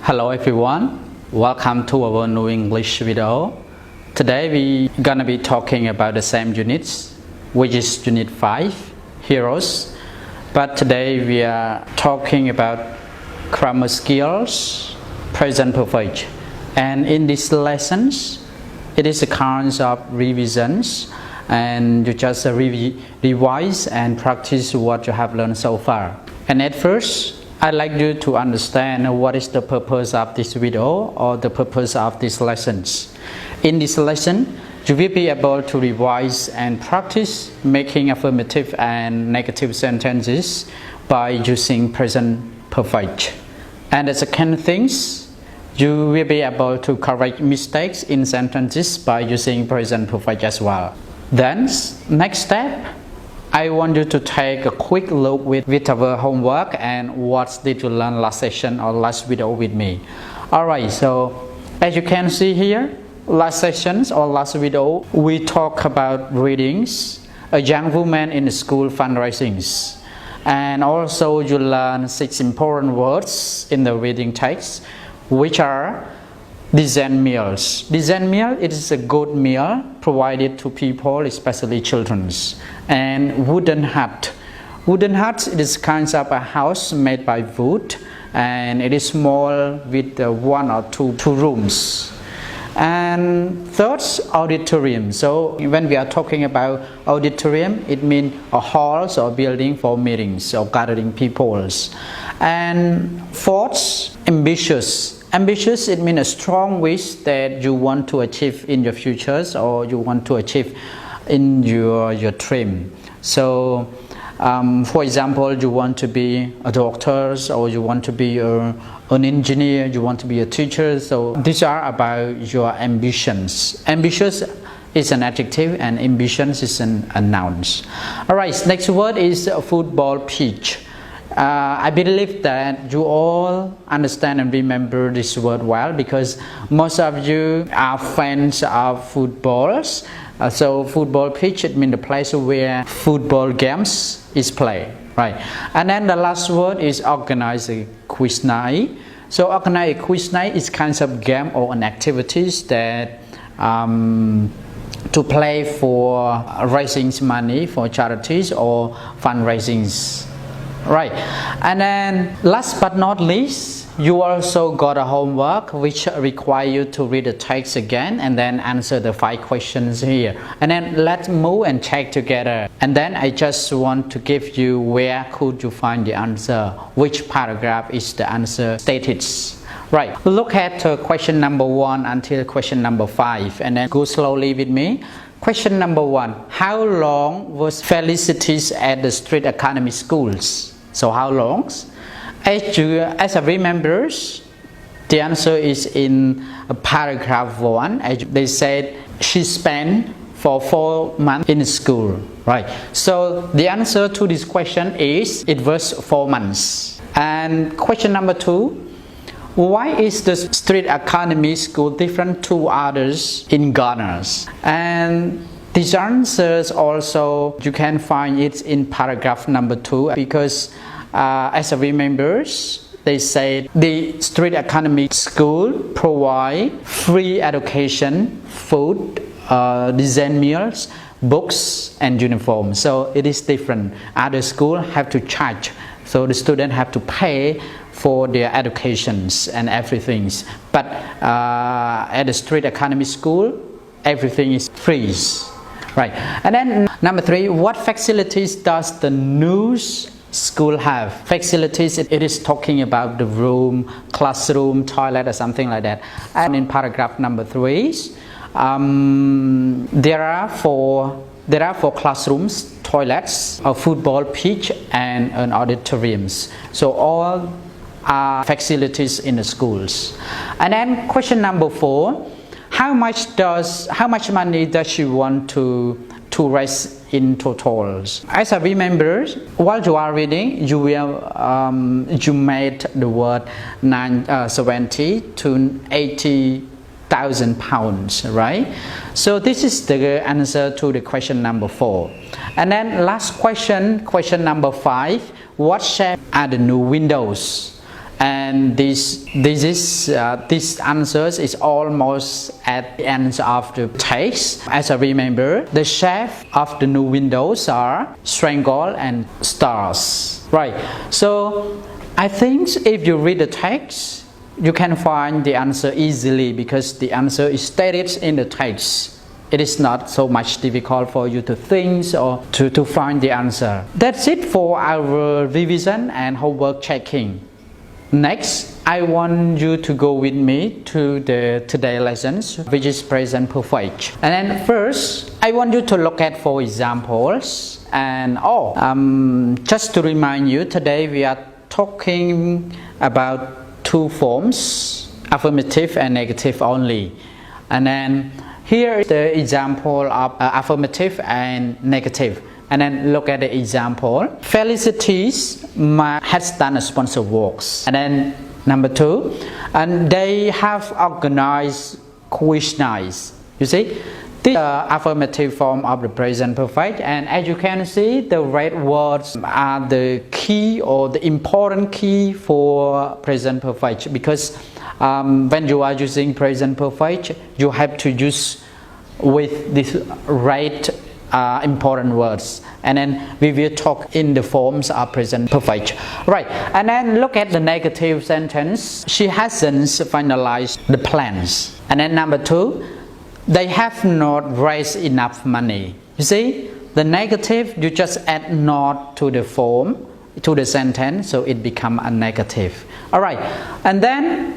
Hello everyone, welcome to our new English video. Today we're gonna be talking about the same units, which is Unit 5, Heroes. But today we are talking about grammar skills, present perfect. And in these lessons, it is a kind of revisions and you just revise and practice what you have learned so far. And at first, I'd like you to understand what is the purpose of this video or the purpose of these lessons. In this lesson, you will be able to revise and practice making affirmative and negative sentences by using present perfect. And the second thing, you will be able to correct mistakes in sentences by using present perfect as well. Then, next step, I want you to take a quick look with our homework and what did you learn last session or last video with me. Alright, so as you can see here, last sessions or last video, we talk about readings, a young woman in school fundraisings. And also you learn 6 important words in the reading text, which are decent meals. Decent meal, it is a good meal provided to people, especially children. And wooden hut. Wooden hut, it is kind of a house made by wood, and it is small with 1 or 2 rooms. And third, auditorium. So when we are talking about auditorium, it means a hall or building for meetings or gathering peoples. And fourth, ambitious. Ambitious, it means a strong wish that you want to achieve in your futures or you want to achieve in your dream. So, for example, you want to be a doctor or you want to be an engineer, you want to be a teacher. So these are about your ambitions. Ambitious is an adjective and ambitions is a noun. Alright, next word is a football pitch. I believe that you all understand and remember this word well because most of you are fans of footballs. So football pitch, it means the place where football games is played, right? And then the last word is organize a quiz night. So organize a quiz night is kind of game or an activities that to play for raising money for charities or fundraisings. Right, and then last but not least, you also got a homework which require you to read the text again and then answer the 5 questions here. And then let's move and check together. And then I just want to give you where could you find the answer, which paragraph is the answer stated. Right, look at question number 1 until question number 5 and then go slowly with me. Question number 1, how long was Felicity at the street academy schools? So how long? As I remember, the answer is in paragraph 1. They said she spent for 4 months in school, right? So the answer to this question is it was 4 months. And question number 2, why is the street academy school different to others in Ghana? And these answers also, you can find it in paragraph number 2 because as I remember, they said the street academy school provide free education, food, decent meals, books and uniform. So it is different. Other schools have to charge. So the students have to pay for their educations and everything. But at the street academy school, everything is free. Right. And then number 3, what facilities does the new school have? Facilities, it is talking about the room, classroom, toilet or something like that. And in paragraph number 3, there are four classrooms, toilets, a football pitch and an auditoriums. So all are facilities in the schools. And then question number 4, how much money does you want to raise in total? As I remember, while you are reading, you made the word 70 to 80,000 pounds, right? So this is the answer to the question number 4. And then last question, question number 5, what shape are the new windows? And this answers is almost at the end of the text. As I remember, the shape of the new windows are triangle and stars. Right. So I think if you read the text, you can find the answer easily because the answer is stated in the text. It is not so much difficult for you to think or to find the answer. That's it for our revision and homework checking. Next, I want you to go with me to the today's lessons, which is present perfect. And then first, I want you to look at 4 examples. And just to remind you, today we are talking about 2 forms, affirmative and negative only. And then here is the example of affirmative and negative. And then look at the example. Felicity's has done a sponsor works. And then number 2, and they have organized quiz nights. You see, this affirmative form of the present perfect. And as you can see, the red words are the key or the important key for present perfect, because when you are using present perfect, you have to use with this right important words, and then we will talk in the forms of present perfect. Right, and then look at the negative sentence. She hasn't finalized the plans. And then number 2, they have not raised enough money. You see, the negative, you just add not to the form, to the sentence, so it becomes a negative. All right, and then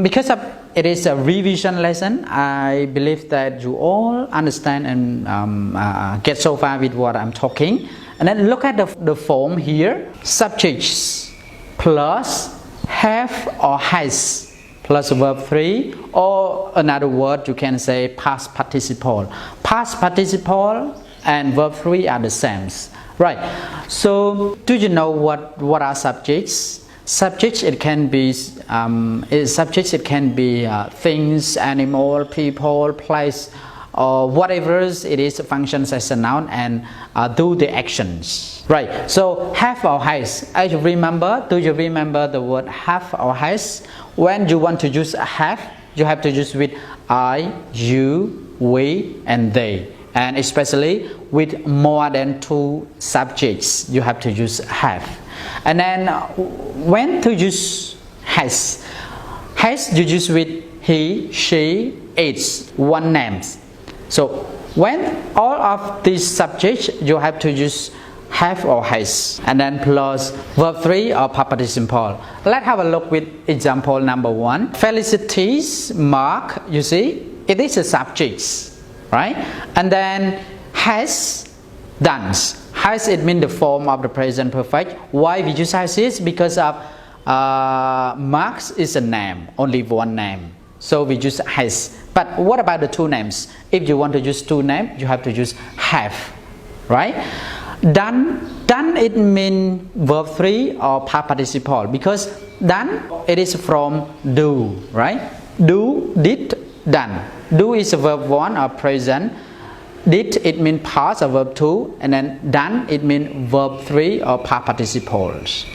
because of it is a revision lesson, I believe that you all understand and get so far with what I'm talking. And then look at the form here. Subjects plus have or has plus verb 3, or another word you can say past participle. Past participle and verb 3 are the same. Right. So do you know what are subjects? Subjects, it can be things, animal, people, place, or whatever it is, functions as a noun and do the actions. Right. So have or has. Do you remember the word have or has? When you want to use have, you have to use with I, you, we, and they. And especially with more than 2 subjects, you have to use have. And then when to use has you use with he, she, it, one names. So when all of these subjects, you have to use have or has, and then plus verb 3 or past participle. Let's have a look with example number 1. Felicity's mark, you see, it is a subject, right? And then has done. Has, it means the form of the present perfect. Why we use has is because of Marx is a name, only one name. So we use has. But what about the 2 names? If you want to use 2 names, you have to use have, right? Done it means verb 3 or past participle, because done it is from do, right? Do, did, done. Do is a verb 1 or present. Did, it means past or verb 2, and then done, it means verb 3 or past participles.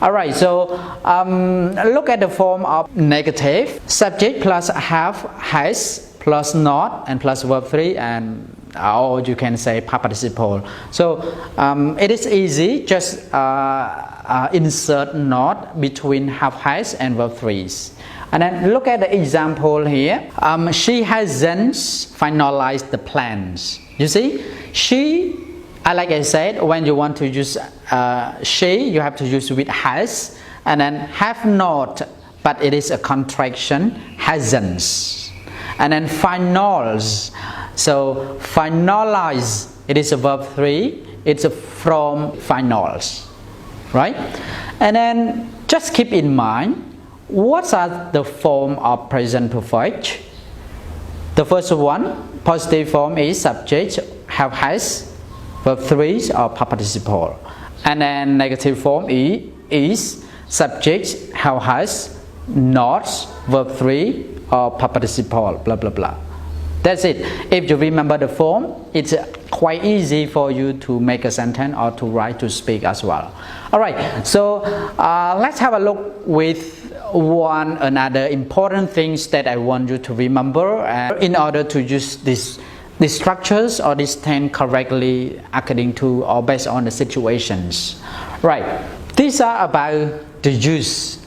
Alright, so look at the form of negative. Subject plus have, has, plus not, and plus verb 3, and or you can say past participle. So it is easy, just insert not between have, has, and verb 3s. And then look at the example here. She hasn't finalized the plans. You see, she, like I said, when you want to use she, you have to use with has, and then have not, but it is a contraction, hasn't. And then finals. So finalize, it is a verb 3. It's from finals, right? And then just keep in mind, what are the form of present perfect? The first one, positive form, is subject, have, has, verb 3 or past participle. And then negative form is subject, have, has, not, verb 3 or past participle, blah blah blah. That's it. If you remember the form, it's quite easy for you to make a sentence or to write, to speak as well. Alright, so let's have a look with one another important things that I want you to remember in order to use these structures or these 10 correctly according to or based on the situations. Right, these are about the use.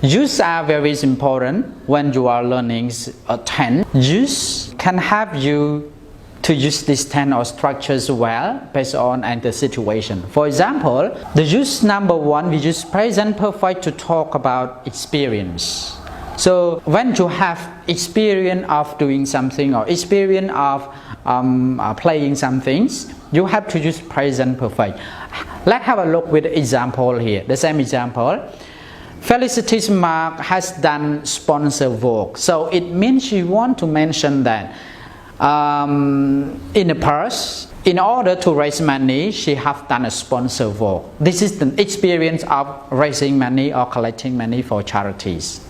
Use are very important when you are learning a 10. Use can help you to use these 10 or structures well based on the situation. For example, the use number 1, we use present perfect to talk about experience. So when you have experience of doing something or experience of playing some things, you have to use present perfect. Let's have a look with the example here. The same example. Felicity's Mark has done sponsor work. So it means you want to mention that in the past, in order to raise money, she has done a sponsor work. This is the experience of raising money or collecting money for charities.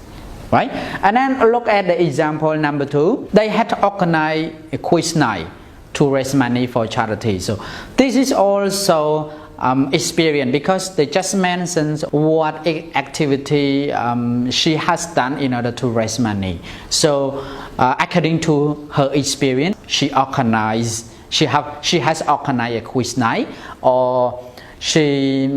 Right? And then look at the example number 2. They had to organize a quiz night to raise money for charity. So this is also experience because they just mentioned what activity she has done in order to raise money. So according to her experience, she has organized a quiz night, or she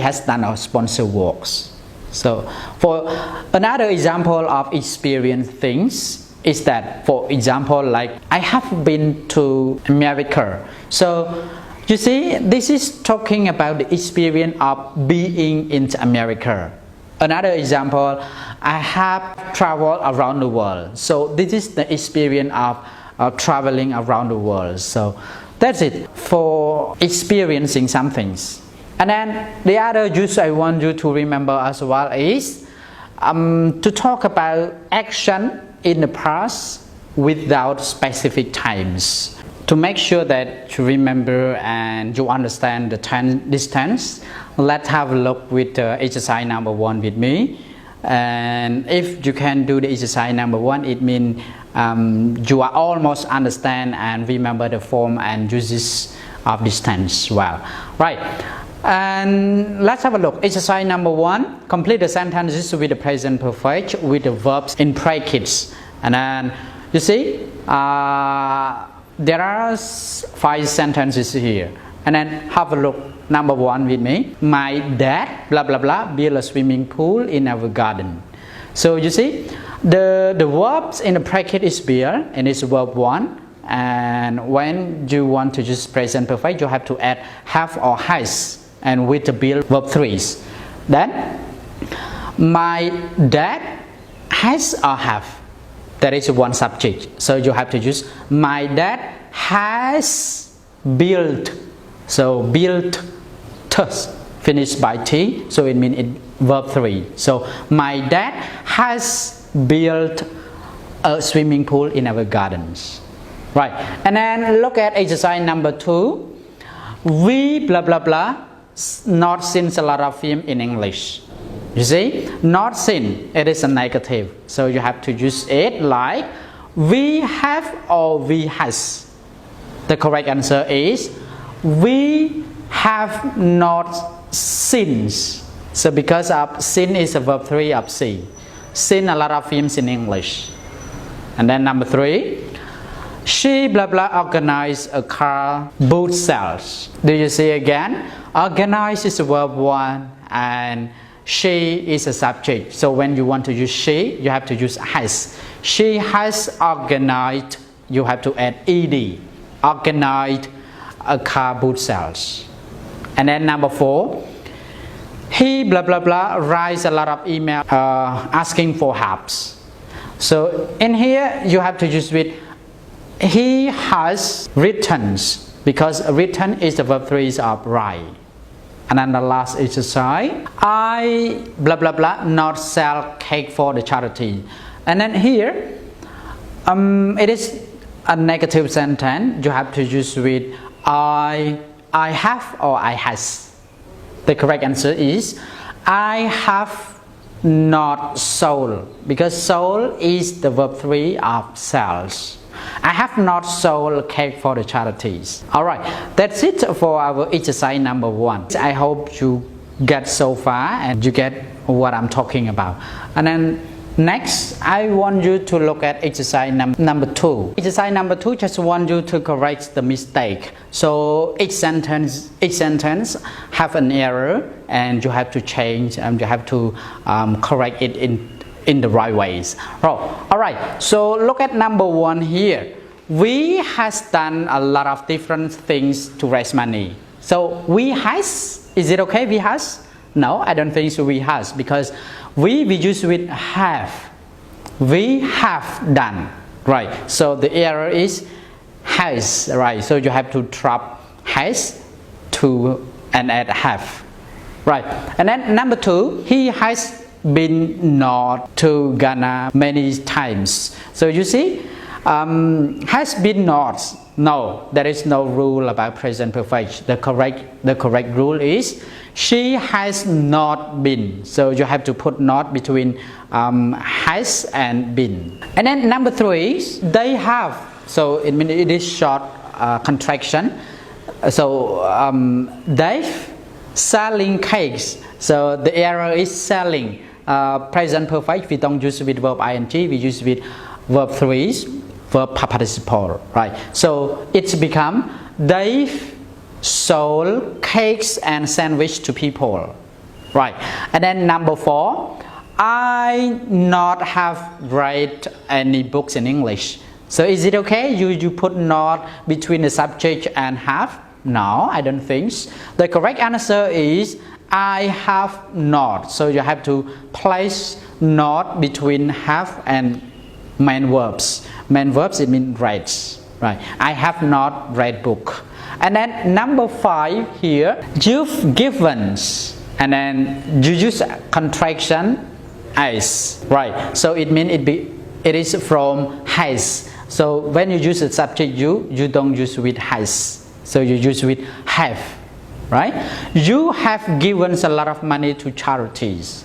has done a sponsor works. So for another example of experience things is that, for example, like I have been to America. So you see, this is talking about the experience of being in America. Another example, I have traveled around the world. So this is the experience of traveling around the world. So that's it for experiencing some things. And then the other use I want you to remember as well is to talk about action in the past without specific times. To make sure that you remember and you understand this tense, let's have a look with exercise number 1 with me. And if you can do the exercise number 1, it means you are almost understand and remember the form and uses of this tense well. Right. And let's have a look. Exercise number 1. Complete the sentences with the present perfect with the verbs in brackets. And then you see there are 5 sentences here. And then have a look. Number 1 with me. My dad blah blah blah built a swimming pool in our garden. So you see the verbs in the bracket is build and it's verb 1. And when you want to use present perfect, you have to add have or has. And with the build verb 3's. Then my dad has or have. That is one subject. So you have to use my dad has built. So built finished by T. So it means it verb 3. So my dad has built a swimming pool in our gardens. Right. And then look at exercise number 2. We blah blah blah not seen a lot of film in English. You see, not seen, it is a negative. So you have to use it like we have or we has. The correct answer is we have not seen. So because of seen is a verb 3 of see. Seen a lot of films in English. And then number 3. She blah blah organized a car boot sales. Do you see again? Organize is a verb 1 and she is a subject. So when you want to use she, you have to use has. She has organized, you have to add ed. Organized a car boot sales. And then number 4. He blah blah blah writes a lot of email asking for helps. So in here you have to use with he has written, because written is the verb 3 of write. And then the last exercise, I blah blah blah not sell cake for the charity. And then here it is a negative sentence. You have to use with I have or I has. The correct answer is I have not sold, because sold is the verb 3 of sells. I have not sold cake for the charities. Alright, that's it for our exercise number 1. I hope you get so far and you get what I'm talking about. And then next, I want you to look at exercise number 2. Exercise number 2 just want you to correct the mistake. So each sentence have an error and you have to change and you have to correct it in the right ways. Alright, so look at number 1 here. We has done a lot of different things to raise money. So we has, is it okay we has? No, I don't think so we has, because we use with have. We have done, right? So the error is has, right? So you have to drop has to and add have, right? And then number 2, he has been not to Ghana many times. So you see, has been not. No, there is no rule about present perfect. The correct rule is she has not been. So you have to put not between has and been. And then number 3, they have. So it means it is short contraction. So they've selling cakes. So the error is selling. Present perfect, we don't use with verb ing, we use with verb 3, verb participle, right? So it's become they've sold cakes and sandwich to people, right? And then number 4, I not have read any books in English. So is it okay you put not between the subject and have? No, I don't think. The correct answer is I have not. So you have to place not between have and main verbs. Main verbs, it means read, right? I have not read book. And then number 5 here, you've given, and then you use contraction as, right? So it means it is from has. So when you use the subject you don't use with has. So you use with have, right? You have given a lot of money to charities,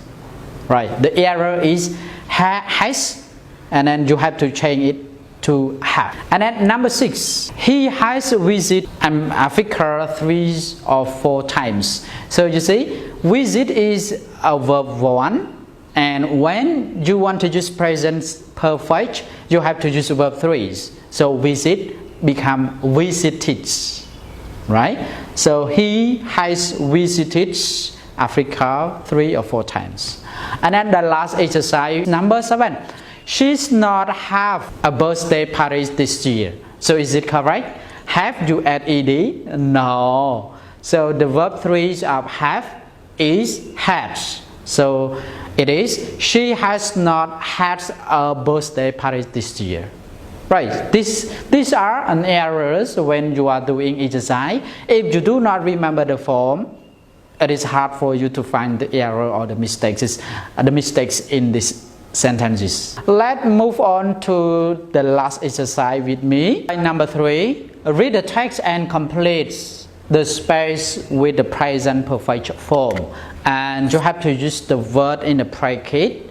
right? The error is has, and then you have to change it to have. And then number 6, he has visited Africa 3 or 4 times. So you see, visit is a verb 1, and when you want to use present perfect, you have to use verb 3. So visit become visited, right? So he has visited Africa 3 or 4 times. And then the last exercise, number 7. She's not have a birthday party this year. So is it correct? Have you add ed? No. So the verb 3 of have is had. So it is she has not had a birthday party this year. Right. These are an errors when you are doing exercise. If you do not remember the form, it is hard for you to find the error or the mistakes in this sentences. Let's move on to the last exercise with me. Number 3, read the text and complete the space with the present perfect form. And you have to use the word in the bracket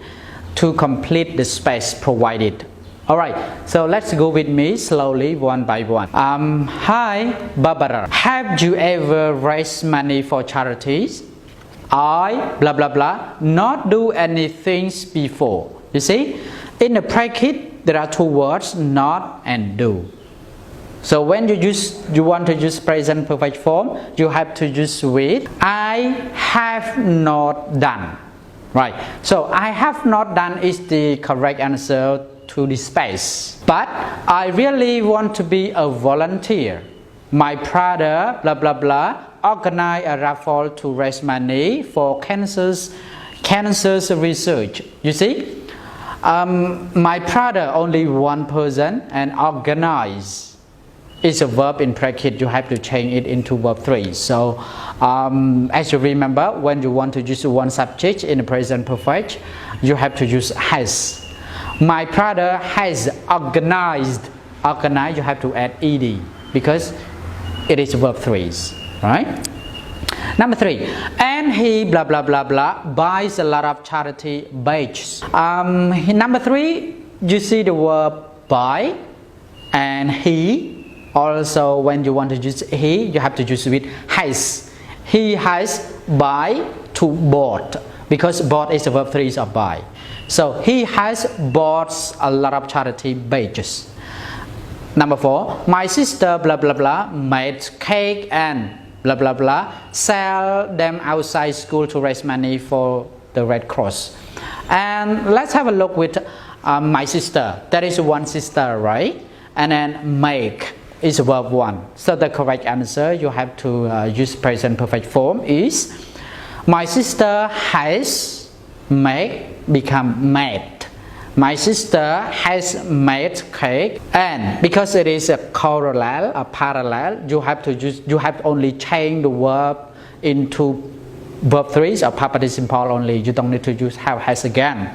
to complete the space provided. Alright, so let's go with me slowly one by one. Hi Barbara, have you ever raised money for charities? I blah blah blah not do anything before. You see, in the bracket there are 2 words, not and do. So when you want to use present perfect form, you have to use with I have not done, right? So I have not done is the correct answer to the space. But I really want to be a volunteer. My brother blah blah blah organize a raffle to raise money for cancer research. You see, my brother only one person, and organize is a verb in bracket. You have to change it into verb 3. So as you remember, when you want to use one subject in the present perfect, you have to use has. My brother has organized. Organize, you have to add ed because it is verb 3, right? Number 3, and he blah blah blah blah buys a lot of charity badges. Number 3, you see the verb buy, and he. Also, when you want to use he, you have to use with has. He has buy to bought, because bought is the verb 3 of buy. So he has bought a lot of charity badges. Number 4, my sister blah blah blah made cake and blah blah blah, sell them outside school to raise money for the Red Cross. And let's have a look with my sister. That is one sister, right? And then make is verb 1. So the correct answer, you have to use present perfect form, is my sister has made become made. My sister has made cake, and because it is a corollary, a parallel, you have only change the verb into verb 3 or past participle only. You don't need to use have has again.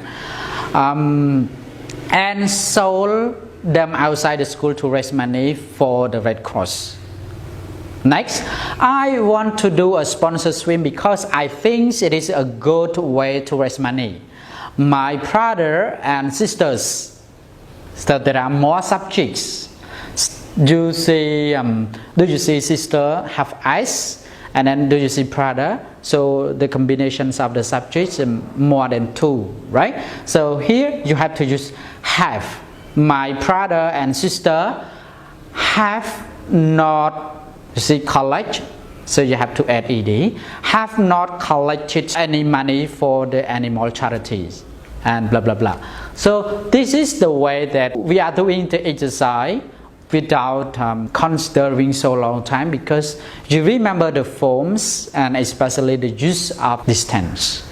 And sold them outside the school to raise money for the Red Cross. Next, I want to do a sponsor swim because I think it is a good way to raise money. My brother and sisters. So there are more subjects. Do you see sister have eyes? And then do you see brother? So the combinations of the subjects more than 2, right? So here you have to use have. My brother and sister have not, you see, collect, so you have to add ed, have not collected any money for the animal charities, and blah blah blah. So this is the way that we are doing the exercise without considering so long time, because you remember the forms and especially the use of this tense.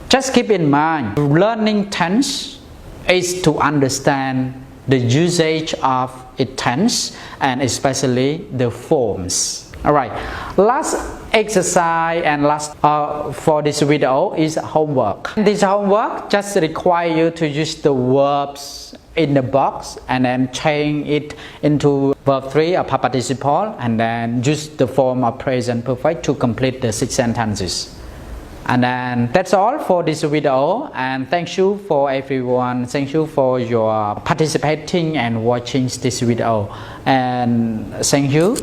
Just keep in mind, learning tense is to understand the usage of its tense and especially the forms. Alright, last exercise and last for this video is homework. This homework just requires you to use the verbs in the box and then change it into verb 3 or past participle, and then use the form of present perfect to complete the 6 sentences. And then that's all for this video, and thank you for everyone. Thank you for your participating and watching this video, and thank you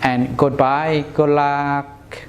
and goodbye, good luck.